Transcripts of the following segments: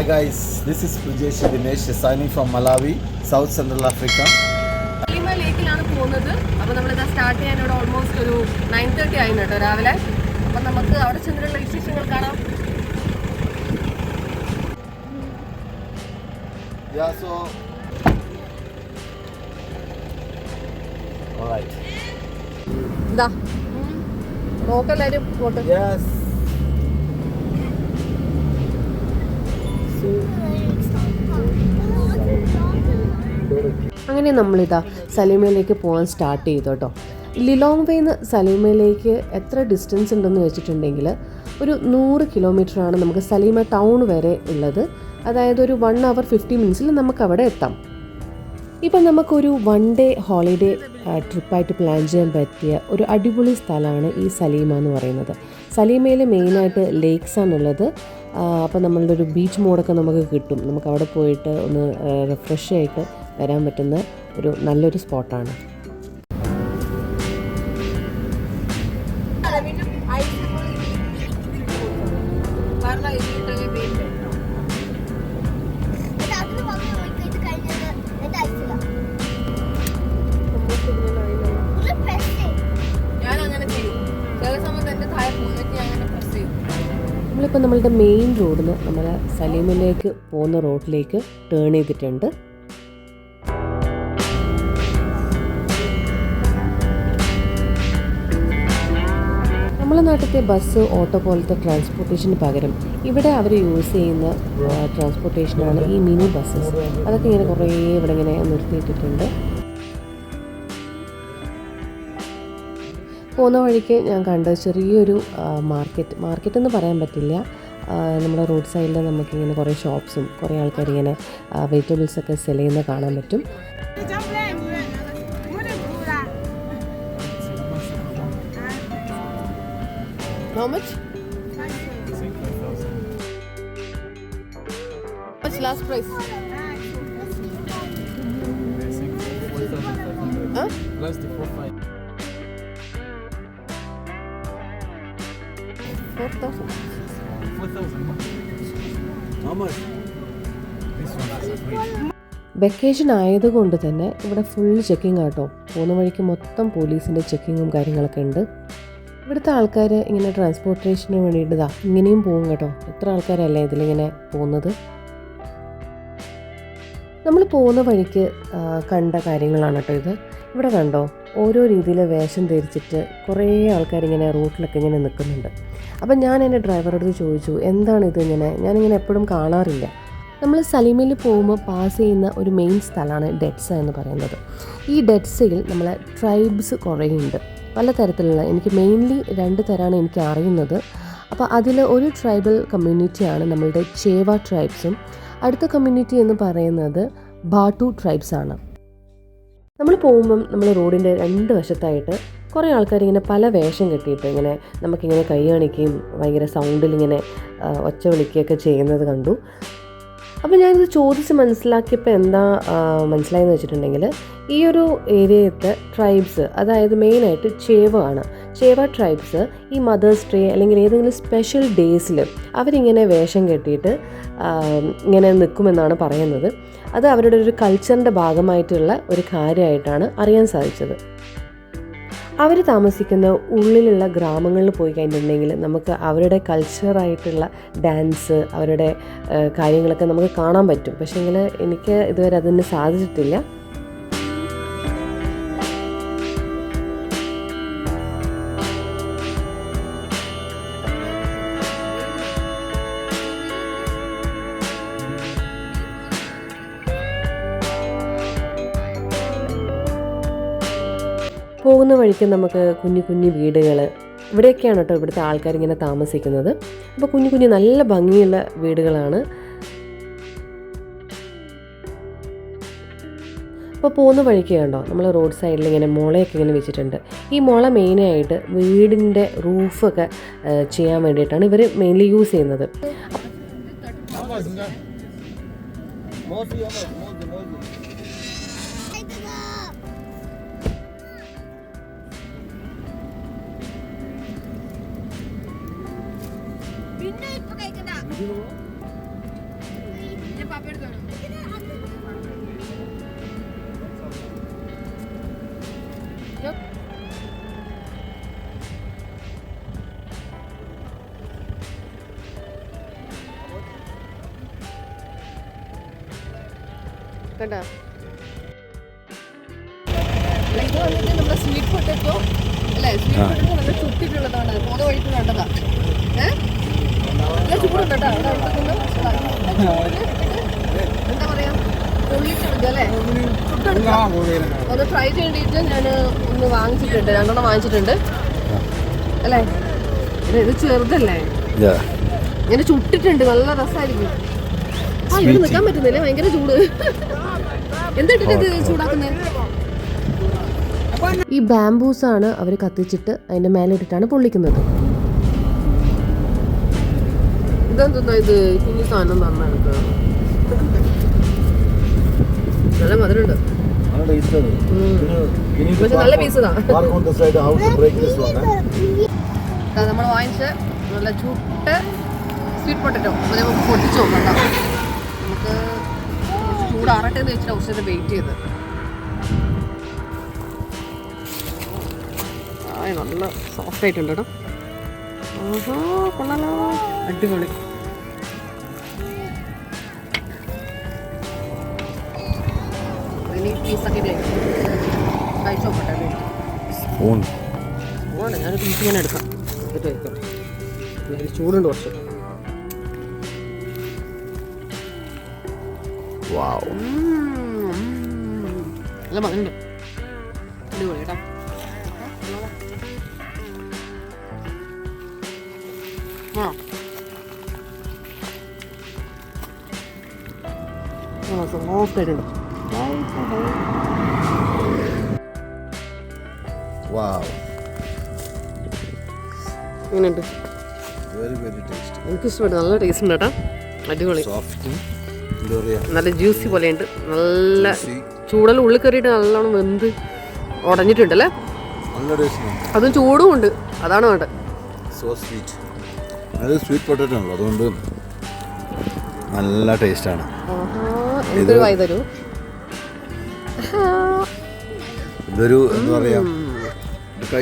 guys, this is Prijesh Dinesh signing from Malawi, South Central Africa. ലേക്കിലാണ് പോകുന്നത്. അപ്പോൾ നമ്മളിത് start ചെയ്യാൻ ഇവിടെ ഓൾമോസ്റ്റ് ഒരു 9:30 ആയി കേട്ടോ രാവിലെ. അപ്പം നമുക്ക് അവിടെ ചെന്നിട്ടുള്ള വിശേഷങ്ങൾ കാണാം. Yeah, so all right. ഇതാ നോക്കെല്ലാവരും ഫോട്ടോ. Yes. അങ്ങനെ നമ്മളിതാ സലീമയിലേക്ക് പോകാൻ സ്റ്റാർട്ട് ചെയ്തു കേട്ടോ. ലിലോങ്വേന്ന് സലീമയിലേക്ക് എത്ര ഡിസ്റ്റൻസ് ഉണ്ടെന്ന് വെച്ചിട്ടുണ്ടെങ്കിൽ ഒരു 100 കിലോമീറ്ററാണ് നമുക്ക് സലീമ ടൗൺ വരെ ഉള്ളത്. അതായത് ഒരു 1 hour 50 minutes നമുക്കവിടെ എത്താം. ഇപ്പം നമുക്കൊരു 1 day ഹോളിഡേ ട്രിപ്പായിട്ട് പ്ലാൻ ചെയ്യാൻ പറ്റിയ ഒരു അടിപൊളി സ്ഥലമാണ് ഈ സലീമ എന്ന് പറയുന്നത്. സലീമയിൽ മെയിനായിട്ട് ലേക്സാണുള്ളത്. അപ്പോൾ നമ്മളുടെ ഒരു ബീച്ച് മോഡൊക്കെ നമുക്ക് കിട്ടും. നമുക്ക് അവിടെ പോയിട്ട് ഒന്ന് റിഫ്രഷ് ആയിട്ട് വരാൻ പറ്റുന്ന ഒരു നല്ലൊരു സ്പോട്ടാണ്. നമ്മളിപ്പോൾ നമ്മളുടെ മെയിൻ റോഡിൽ നിന്ന് നമ്മൾ സലീമിലേക്ക് പോകുന്ന റോഡിലേക്ക് ടേൺ ചെയ്തിട്ടുണ്ട്. നമ്മളെ നാട്ടിലത്തെ ബസ് ഓട്ടോ പോലത്തെ ട്രാൻസ്പോർട്ടേഷന് പകരം ഇവിടെ അവർ യൂസ് ചെയ്യുന്ന ട്രാൻസ്പോർട്ടേഷനാണ് ഈ മിനി ബസ്സസ്. അതൊക്കെ ഇങ്ങനെ കുറേ ഇവിടെ ഇങ്ങനെ നിർത്തിയിട്ടിട്ടുണ്ട്. പോകുന്ന വഴിക്ക് ഞാൻ കണ്ട ചെറിയൊരു മാർക്കറ്റ് എന്ന് പറയാൻ പറ്റില്ല. നമ്മുടെ റോഡ് സൈഡിൽ നമുക്കിങ്ങനെ കുറേ ഷോപ്സും കുറേ ആൾക്കാരിങ്ങനെ വെജിറ്റബിൾസൊക്കെ സെൽ ചെയ്യുന്നത് കാണാൻ പറ്റും. How much? What's last price? Huh? Plus the 4,500. 4,000. 4,000. How much? This one is a great. Vacation ആയതുകൊണ്ട് തന്നെ ഇവിടെ ഫുൾ ചെക്കിംഗ് ആട്ടോ. പോകുന്ന വഴിക്ക് മൊത്തം പോലീസിൻ്റെ ചെക്കിങ്ങും കാര്യങ്ങളൊക്കെ ഉണ്ട്. ഇവിടുത്തെ ആൾക്കാർ ഇങ്ങനെ ട്രാൻസ്പോർട്ടേഷന് വേണ്ടിയിട്ട് ഇങ്ങനെയും പോകും കേട്ടോ. എത്ര ആൾക്കാരല്ലേ ഇതിലിങ്ങനെ പോകുന്നത്. നമ്മൾ പോകുന്ന വഴിക്ക് കണ്ട കാര്യങ്ങളാണ് കേട്ടോ ഇത്. ഇവിടെ കണ്ടോ ഓരോ രീതിയിൽ വേഷം ധരിച്ചിട്ട് കുറേ ആൾക്കാരിങ്ങനെ റൂട്ടിലൊക്കെ ഇങ്ങനെ നിൽക്കുന്നുണ്ട്. അപ്പം ഞാൻ എൻ്റെ ഡ്രൈവറോട് ചോദിച്ചു എന്താണിത് ഇങ്ങനെ, ഞാനിങ്ങനെ എപ്പോഴും കാണാറില്ല. നമ്മൾ സലീമയിൽ പോകുമ്പോൾ പാസ് ചെയ്യുന്ന ഒരു മെയിൻ സ്ഥലമാണ് ഡെഡ്സ എന്ന് പറയുന്നത്. ഈ ഡെഡ്സയിൽ നമ്മളെ ട്രൈബ്സ് കുറേ ഉണ്ട്, പലതരത്തിലുള്ള. എനിക്ക് മെയിൻലി 2 തരമാണ് എനിക്ക് അറിയുന്നത്. അപ്പോൾ അതിൽ ഒരു ട്രൈബൽ കമ്മ്യൂണിറ്റിയാണ് നമ്മളുടെ ചേവ ട്രൈബ്സും, അടുത്ത കമ്മ്യൂണിറ്റി എന്ന് പറയുന്നത് ബാട്ടു ട്രൈബ്സാണ്. നമ്മൾ പോകുമ്പം നമ്മൾ റോഡിൻ്റെ 2 വശത്തായിട്ട് കുറേ ആൾക്കാരിങ്ങനെ പല വേഷം കെട്ടിയിട്ട് ഇങ്ങനെ നമുക്കിങ്ങനെ കൈ കാണിക്കുകയും ഭയങ്കര സൗണ്ടിലിങ്ങനെ ഒച്ച വിളിക്കുകയൊക്കെ ചെയ്യുന്നത് കണ്ടു. അപ്പോൾ ഞാനിത് ചോദിച്ച് മനസ്സിലാക്കിയപ്പോൾ എന്താ മനസ്സിലായെന്ന് വെച്ചിട്ടുണ്ടെങ്കിൽ ഈ ഒരു ഏരിയത്തെ ട്രൈബ്സ്, അതായത് മെയിനായിട്ട് ചേവ ട്രൈബ്സ് ഈ മദേഴ്സ് ഡേ അല്ലെങ്കിൽ ഏതെങ്കിലും സ്പെഷ്യൽ ഡേയ്സിൽ അവരിങ്ങനെ വേഷം കെട്ടിയിട്ട് ഇങ്ങനെ നിൽക്കുമെന്നാണ് പറയുന്നത്. അത് അവരുടെ ഒരു കൾച്ചറിൻ്റെ ഭാഗമായിട്ടുള്ള ഒരു കാര്യമായിട്ടാണ് അറിയാൻ സാധിച്ചത്. അവർ താമസിക്കുന്ന ഉള്ളിലുള്ള ഗ്രാമങ്ങളിൽ പോയി കഴിഞ്ഞിട്ടുണ്ടെങ്കിൽ നമുക്ക് അവരുടെ കൾച്ചറായിട്ടുള്ള ഡാൻസ്, അവരുടെ കാര്യങ്ങളൊക്കെ നമുക്ക് കാണാൻ പറ്റും. പക്ഷേങ്കിൽ എനിക്ക് ഇതുവരെ അതിന് സാധിച്ചിട്ടില്ല. പോകുന്ന വഴിക്ക് നമുക്ക് കുഞ്ഞു വീടുകൾ, ഇവിടെയൊക്കെയാണ് കേട്ടോ ഇവിടുത്തെ ആൾക്കാരിങ്ങനെ താമസിക്കുന്നത്. അപ്പോൾ കുഞ്ഞു നല്ല ഭംഗിയുള്ള വീടുകളാണ്. അപ്പോൾ പോകുന്ന വഴിക്ക് കണ്ടോ നമ്മൾ റോഡ് സൈഡിൽ ഇങ്ങനെ മുളയൊക്കെ ഇങ്ങനെ വെച്ചിട്ടുണ്ട്. ഈ മുള മെയിനായിട്ട് വീടിൻ്റെ റൂഫൊക്കെ ചെയ്യാൻ വേണ്ടിയിട്ടാണ് ഇവർ മെയിൻലി യൂസ് ചെയ്യുന്നത്. കണ്ടോ? ഇത് വന്നിട്ട് നമ്മുടെ സ്വീറ്റ് പൊട്ടറ്റോ അല്ലേ? സ്വീറ്റ് പൊട്ടറ്റോ നല്ല ചുട്ടിട്ടുള്ളതാണ്. പോകുന്ന വഴിക്ക് കണ്ടതാ. നല്ല ചൂടുണ്ട് കേട്ടോ. എന്താ പറയാ, പൊള്ളിച്ചെടുക്കുക അല്ലേ? ചുട്ടെടുക്കാം. ഒന്ന് ട്രൈ ചെയ്തിട്ട് ഞാൻ ഒന്ന് വാങ്ങിച്ചിട്ടുണ്ട്, 2 വാങ്ങിച്ചിട്ടുണ്ട് അല്ലേ? ഇത് ചെറുതല്ലേ, ഇങ്ങനെ ചുട്ടിട്ടുണ്ട്. നല്ല രസമായിരിക്കും. ആ ഇവിടെ നിൽക്കാൻ പറ്റുന്നില്ലേ, ഭയങ്കര ചൂട്. എന്തിട്ടിട്ട് ഇത് ചൂടാക്കുന്നത്? ഈ ബാംബൂസാണ് അവർ കത്തിച്ചിട്ട് അതിൻ്റെ മേലിട്ടിട്ടാണ് പൊള്ളിക്കുന്നത്. ഇതെന്താ ഇത് കുഞ്ഞു സാധനം തന്നെ എടുക്കുക. നല്ല മധുരമുണ്ട്, പക്ഷെ നല്ല പീസതാണ്. നമ്മൾ വാങ്ങിച്ച നല്ല ചുട്ട് സ്വീറ്റ് പൊട്ടറ്റോ അപ്പോൾ നമുക്ക് പൊട്ടിച്ച് നോക്കാം. നമുക്ക് ചൂടാറട്ടെ എന്ന് വെച്ചിട്ട് കുറച്ച് വെയിറ്റ് ചെയ്ത്. നല്ല സോഫ്റ്റ് ആയിട്ടുണ്ട് കേട്ടോ. കൊള്ളാലോ, അടിപൊളി. ഇനി പീസൊക്കെ കഴിച്ചു നോക്കട്ടെ. സ്പൂണ് ഞാൻ പീസ് ഇങ്ങനെ എടുക്കാം. എന്നിട്ട് കഴിക്കാം. ചൂടുണ്ട് കുറച്ച്. നല്ല മകനുണ്ട്, അടിപൊളി കേട്ടോ. സോഫ്റ്റ് ആയിട്ടുണ്ട്. എങ്ങനെയുണ്ട്? എനിക്കിഷ്ടപ്പെട്ടു, നല്ല ടേസ്റ്റ് ഉണ്ട് കേട്ടോ. അടിപൊളി, നല്ല ജ്യൂസി പോലെയുണ്ട്. നല്ല ചൂടെല്ലാം ഉള്ളിൽ കയറിയിട്ട് നല്ലോണം വെന്ത് ഉടഞ്ഞിട്ടുണ്ടല്ലേ. അതും ചൂടും ഉണ്ട്, അതാണ് വേണ്ടത്. സ്വീറ്റ് പൊട്ടറ്റോ ഉള്ളൂ, അതുകൊണ്ട് നല്ല ടേസ്റ്റാണ്. എന്തൊരു വായി തരൂ. ഇതൊരു എന്താ പറയാ,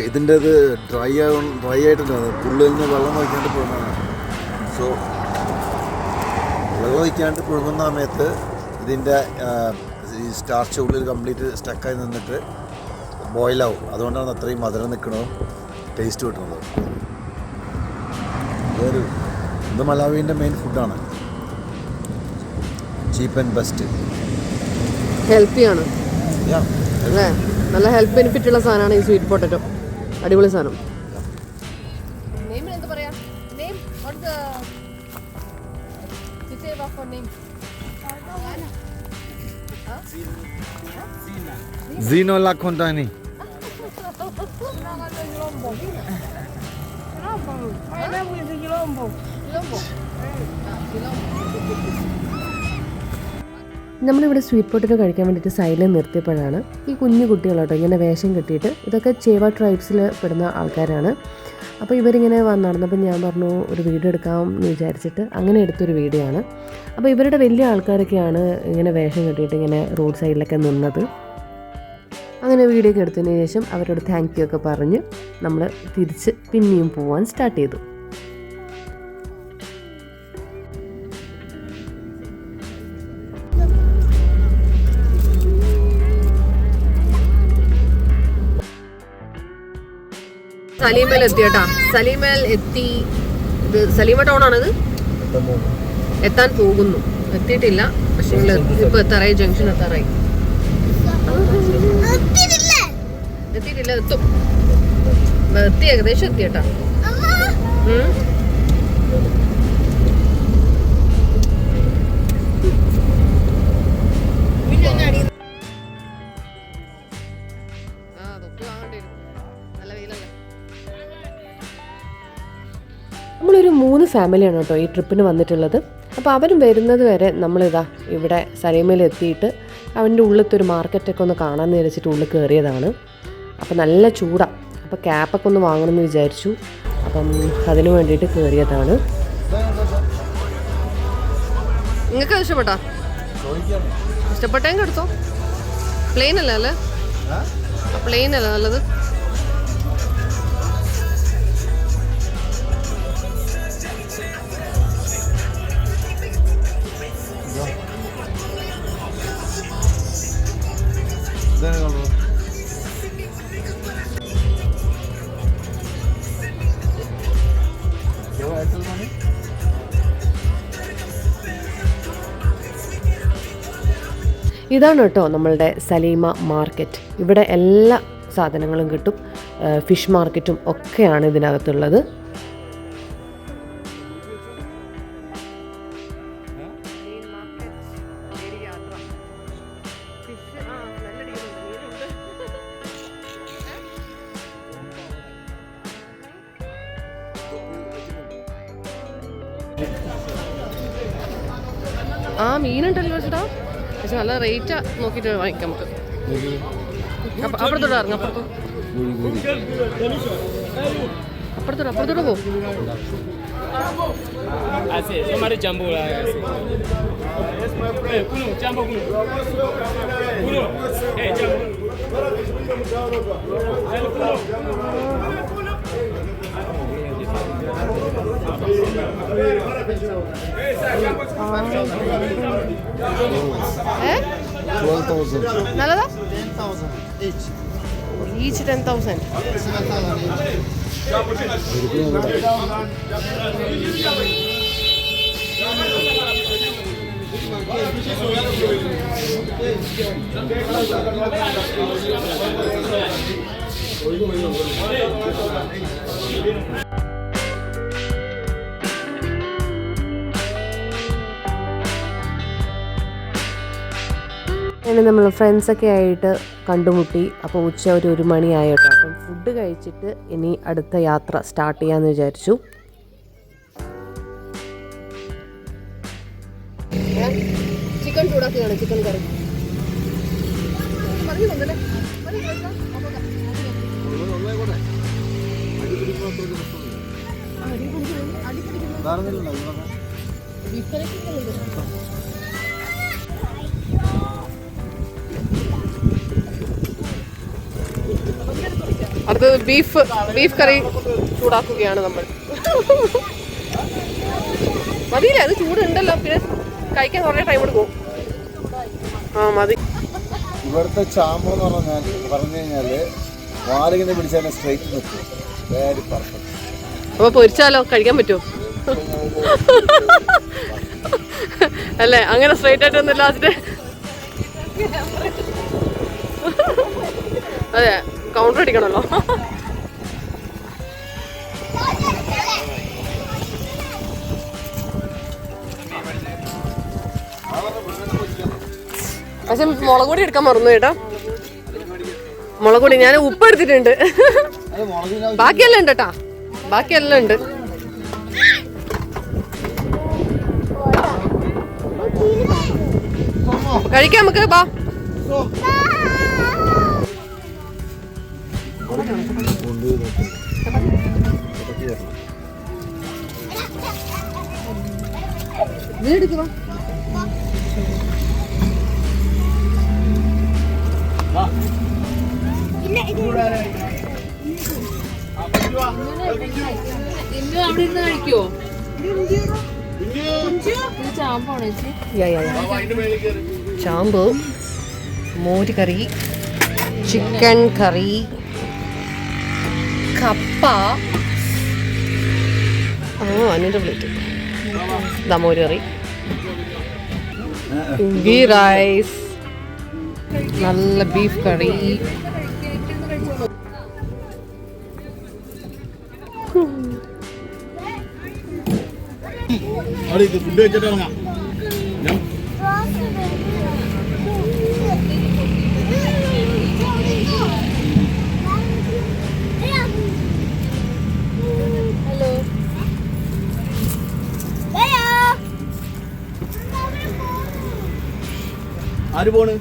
ഇതിൻ്റെ ഇത് ഡ്രൈ ആയിട്ടുണ്ട്. ഉള്ളിൽ നിന്ന് വെള്ളം ഒഴിക്കാണ്ട് പുഴുങ്ങുന്നതാണ്. സോ വെള്ളം ഒഴിക്കാണ്ട് പുഴുങ്ങുന്ന സമയത്ത് ഇതിൻ്റെ ഈ സ്റ്റാർച്ച് ഉള്ളിൽ കംപ്ലീറ്റ് സ്റ്റക്കായി നിന്നിട്ട് ബോയിലാവും. അതുകൊണ്ടാണ് അത്രയും മധുരം നിൽക്കണതും ടേസ്റ്റ് കിട്ടുന്നത്. ഇത് മലാവിൻ്റെ മെയിൻ ഫുഡാണ്. ചീപ്പ് ആൻഡ് ബെസ്റ്റ്, ഹെൽത്തിയാണ് അല്ലേ? നല്ല ഹെൽത്ത് ബെനിഫിറ്റ് ഉള്ള സാധനമാണ് ഈ സ്വീറ്റ് പൊട്ടറ്റോ. അടിപൊളി സാധനം. Zino La Contani. നമ്മളിവിടെ സ്വീറ്റ് പൊട്ടറ്റോ കഴിക്കാൻ വേണ്ടിയിട്ട് സൈഡിൽ നിർത്തിയപ്പോഴാണ് ഈ കുഞ്ഞു കുട്ടികളോട്ടോ ഇങ്ങനെ വേഷം കെട്ടിയിട്ട്, ഇതൊക്കെ ചേവ ട്രൈബ്സിൽ പെടുന്ന ആൾക്കാരാണ്. അപ്പോൾ ഇവരിങ്ങനെ നടന്നപ്പോൾ ഞാൻ പറഞ്ഞു ഒരു വീഡിയോ എടുക്കാം എന്ന് വിചാരിച്ചിട്ട് അങ്ങനെ എടുത്തൊരു വീഡിയോ ആണ്. അപ്പോൾ ഇവരുടെ വലിയ ആൾക്കാരൊക്കെയാണ് ഇങ്ങനെ വേഷം കെട്ടിയിട്ട് ഇങ്ങനെ റോഡ് സൈഡിലൊക്കെ നിന്നത്. അങ്ങനെ വീഡിയോ ഒക്കെ എടുത്തതിന് ശേഷം അവരോട് താങ്ക് യു ഒക്കെ പറഞ്ഞ് നമ്മൾ തിരിച്ച് പിന്നെയും പോവാൻ സ്റ്റാർട്ട് ചെയ്തു. സലീമേൽ എത്തി കേട്ടാ, സലീമേൽ എത്തി. ഇത് സലീമ ടൗൺ ആണിത്. എത്താൻ പോകുന്നു, എത്തിയിട്ടില്ല. പക്ഷേ ഇപ്പൊ എത്താറായി, ജംഗ്ഷൻ എത്താറായി. എത്തിയിട്ടില്ല, എത്തും. എത്തി, ഏകദേശം എത്തി കേട്ടാ. നമ്മളൊരു 3 ഫാമിലിയാണ് കേട്ടോ ഈ ട്രിപ്പിന് വന്നിട്ടുള്ളത്. അപ്പോൾ അവരും വരുന്നത് വരെ നമ്മളിതാ ഇവിടെ സലീമയിൽ എത്തിയിട്ട് അവൻ്റെ ഉള്ളിലത്തെ ഒരു മാർക്കറ്റൊക്കെ ഒന്ന് കാണാമെന്ന് വിചാരിച്ചിട്ട് ഉള്ളിൽ കയറിയതാണ്. അപ്പോൾ നല്ല ചൂടാണ്. അപ്പോൾ ക്യാപ്പൊക്കെ ഒന്ന് വാങ്ങണമെന്ന് വിചാരിച്ചു. അപ്പം അതിന് വേണ്ടിയിട്ട് കയറിയതാണ്. നിങ്ങൾക്ക് ഇഷ്ടപ്പെട്ടോ? ഇഷ്ടപ്പെട്ടെങ്കിൽ എടുത്തോ. പ്ലെയിൻ അല്ല അല്ലേ? പ്ലെയിൻ അല്ല നല്ലത്. ഇതാണ് കേട്ടോ നമ്മളുടെ സലീമ മാർക്കറ്റ്. ഇവിടെ എല്ലാ സാധനങ്ങളും കിട്ടും. ഫിഷ് മാർക്കറ്റും ഒക്കെയാണ് ഇതിനകത്തുള്ളത്. ആ മീനുണ്ടല്ലോ ചേട്ടാ, പക്ഷെ നല്ല റേറ്റ് നോക്കിയിട്ട് വാങ്ങിക്കാം നമുക്ക്. അപ്പുറത്തോട്ട് ഇറങ്ങാം. അപ്പുറത്തോട്ട് പോകും. നല്ലതാ. ഈച്ച് 10,000. അങ്ങനെ നമ്മൾ ഫ്രണ്ട്സൊക്കെ ആയിട്ട് കണ്ടുമുട്ടി. അപ്പോൾ ഉച്ച ഒരു 1 മണിയായിട്ടോ. അപ്പം ഫുഡ് കഴിച്ചിട്ട് ഇനി അടുത്ത യാത്ര സ്റ്റാർട്ട് ചെയ്യാമെന്ന് വിചാരിച്ചു. ചിക്കൻ ചൂടാക്കുകയാണ്, ചിക്കൻ കറി. അടുത്തത് ബീഫ് കറി ചൂടാക്കുകയാണ് നമ്മൾ. മതിയില്ല, അത് ചൂടുണ്ടല്ലോ, പിന്നെ കഴിക്കാൻ കുറേ ടൈം എടുക്കും. ആ മതി. ഇവിടുത്തെ ചാമ്പ് എന്ന് പറഞ്ഞു കഴിഞ്ഞാല് വാലിങ്ങനെ പിടിച്ചാൽ സ്ട്രൈറ്റ് നിൽക്കും. Very perfect. അപ്പൊ പൊരിച്ചാലോ, കഴിക്കാൻ പറ്റുമോ? അല്ലേ, അങ്ങനെ സ്ട്രൈറ്റ് ആയിട്ടൊന്നും ഇല്ലാതെ. അതെ, കൗണ്ടർ അടിക്കണല്ലോ. പക്ഷെ മുളക് പൊടി എടുക്കാൻ മറന്നു കേട്ടോ. മുളക് പൊടി ഞാൻ ഉപ്പ് എടുത്തിട്ടുണ്ട്. ബാക്കിയെല്ലാം ഉണ്ട് കേട്ടാ, ബാക്കിയെല്ലാം ഉണ്ട്. കഴിക്കാം നമുക്ക്. ബാ, എടുക്കുക. അവിടെ ഇരുന്ന് കഴിക്കോ? ചാമ്പ്, മോര് കറി, ചിക്കൻ കറി, കപ്പ. അതിൻ്റെ പ്ലേറ്റ് ഇതാ, മോര് കറി, ഗീ റൈസ്, നല്ല ബീഫ് കറി. ഫുഡ് വെച്ചിട്ട് ഇറങ്ങാം. ആര് പോണ്?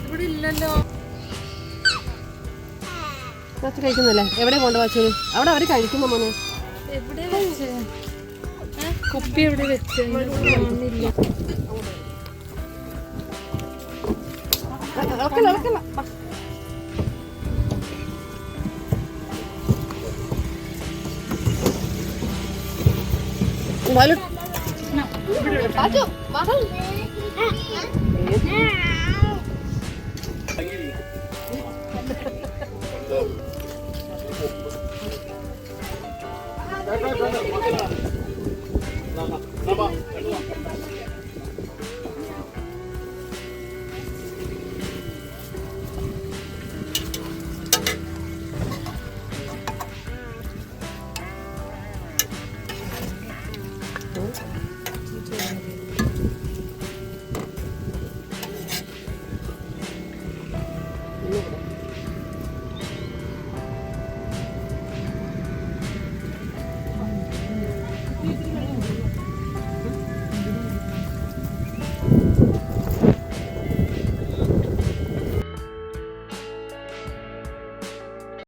ഇവിടെ ഇല്ലല്ലോ. കഴിക്കുന്നില്ലേ? എവിടെ കൊണ്ട് വച്ചു? അവിടെ അവര് കഴിക്കുമ്പോ മോനെ കുപ്പി എവിടെ വെച്ച്